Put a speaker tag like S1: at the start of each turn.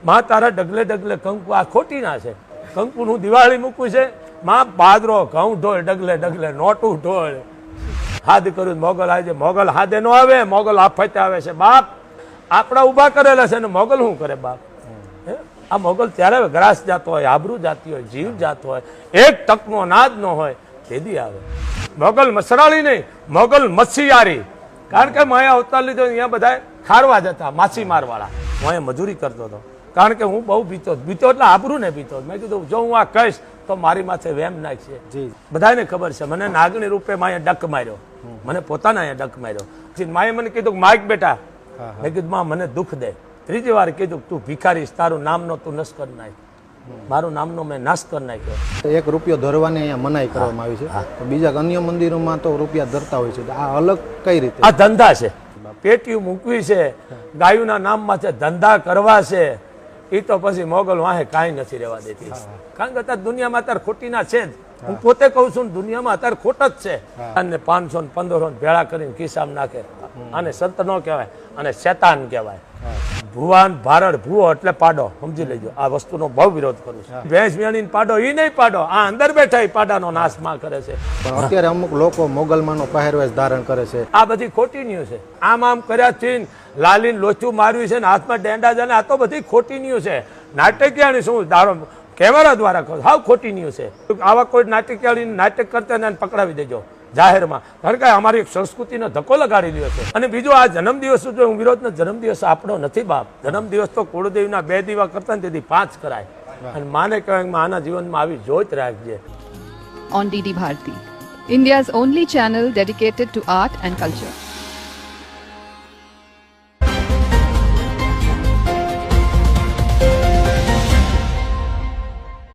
S1: માં તારા ડગલે ડગલે કંકુ આ ખોટી ના છે. કંકુનું દિવાળી મૂકવું છે. માં બાદરો ઘઉં ઢોળ ડગલે ડગલે નોટું ઢોળ હાદ કર્યું મોગલ આજે મોગલ હાદે નો આવે, મોગલ આફતે આવે છે. બાપ આપણા ઊભા કરેલા છે ને મોગલ શું કરે બાપ? આ મોગલ ત્યારે ગ્રાસ જાતો હોય, આબરૂ જાતી હોય, જીવ જાતો હોય, એક તકનો નાદ ન હોય તેદી આવે. મોગલ મસરાળી નહીં, મોગલ મચ્છિયારી. કારણ કે માયા અવતાર લીધો અહીંયા બધા ખારવા જતા માછીમાર વાળા. હું અહીંયા મજૂરી કરતો હતો કારણ કે હું બહુ પીતો એટલે આબરૂ ને પીતો. મેં કીધું જો હું આ કહીશ તો મારી માથે વેમ નાખશે. બધાને ખબર છે મને નાગણી રૂપે માએ ડક માર્યો, મને પોતાના અહીંયા ડક માર્યો. પછી માએ મને કીધું માઇક બેટા, મેં કીધું માં મને દુઃખ દે. ત્રીજી વાર કીધું તું ભિખારીશ, તારું નામનો તું નશ કરી નાખ. મારું નામનો મેં નાશ કરી નાખ્યો. 1
S2: રૂપિયો ધરવાની અહીંયા મનાઈ કરવામાં આવી છે. બીજા અન્ય મંદિરોમાં તો રૂપિયા ધરતા હોય છે. આ અલગ કઈ રીતે?
S1: આ ધંધા છે, પેટીયું મૂકવી છે, ગાયુના નામમાં છે, ધંધા કરવા છે. એ તો પછી મોગલ વાહે કાંઈ નથી રહેવા દેતી. કારણ કે અત્યારે દુનિયામાં અત્યારે ખોટીના છે જ. હું પોતે કહું છું દુનિયામાં અત્યારે ખોટ જ છે. અને 500 ને 1500 ભેળા કરીને ખિસ્સામાં નાખે. આને સંત નો કહેવાય અને શેતાન કહેવાય. ભુવાન ભારડ ભૂવો એટલે પાડો, સમજી લેજો. આ વસ્તુનો બહુ વિરોધ કરું છું. ભેંસ વેણીને પાડો એ નહીં પાડો, આ અંદર બેઠા એ પાડાનો નાશ માં કરે છે.
S2: પણ અત્યારે અમુક લોકો મોગલમાંનો પહેરવેશ ધારણ કરે છે.
S1: આ બધી ખોટી ન્યૂઝ છે. આમ કર્યાથી લાલીને લોચું માર્યું છે ને હાથમાં ડેંડા છે ને આ તો બધી ખોટી ન્યૂઝ છે. નાટકિયાની શું દારો કેમેરા દ્વારા કહો, હાવ ખોટી ન્યૂઝ છે. આવા કોઈ નાટકિયાળી નાટક કરતા ને પકડાવી દેજો જાહેરમાં. કારણ કે અમારી સંસ્કૃતિનો ધક્કો લગાડી રહ્યો છે. અને બીજો આ જન્મદિવસ જો હું વિરોધ ને, જન્મદિવસ આપણો નથી બાપ. જન્મદિવસ તો કુળદેવીના 2 દીવા કરતા ને તેથી 5 કરાય. અને માને કહેવાય આના જીવનમાં આવી જોત રાખજે.
S3: On DD Bharati, India's only channel dedicated to art and culture.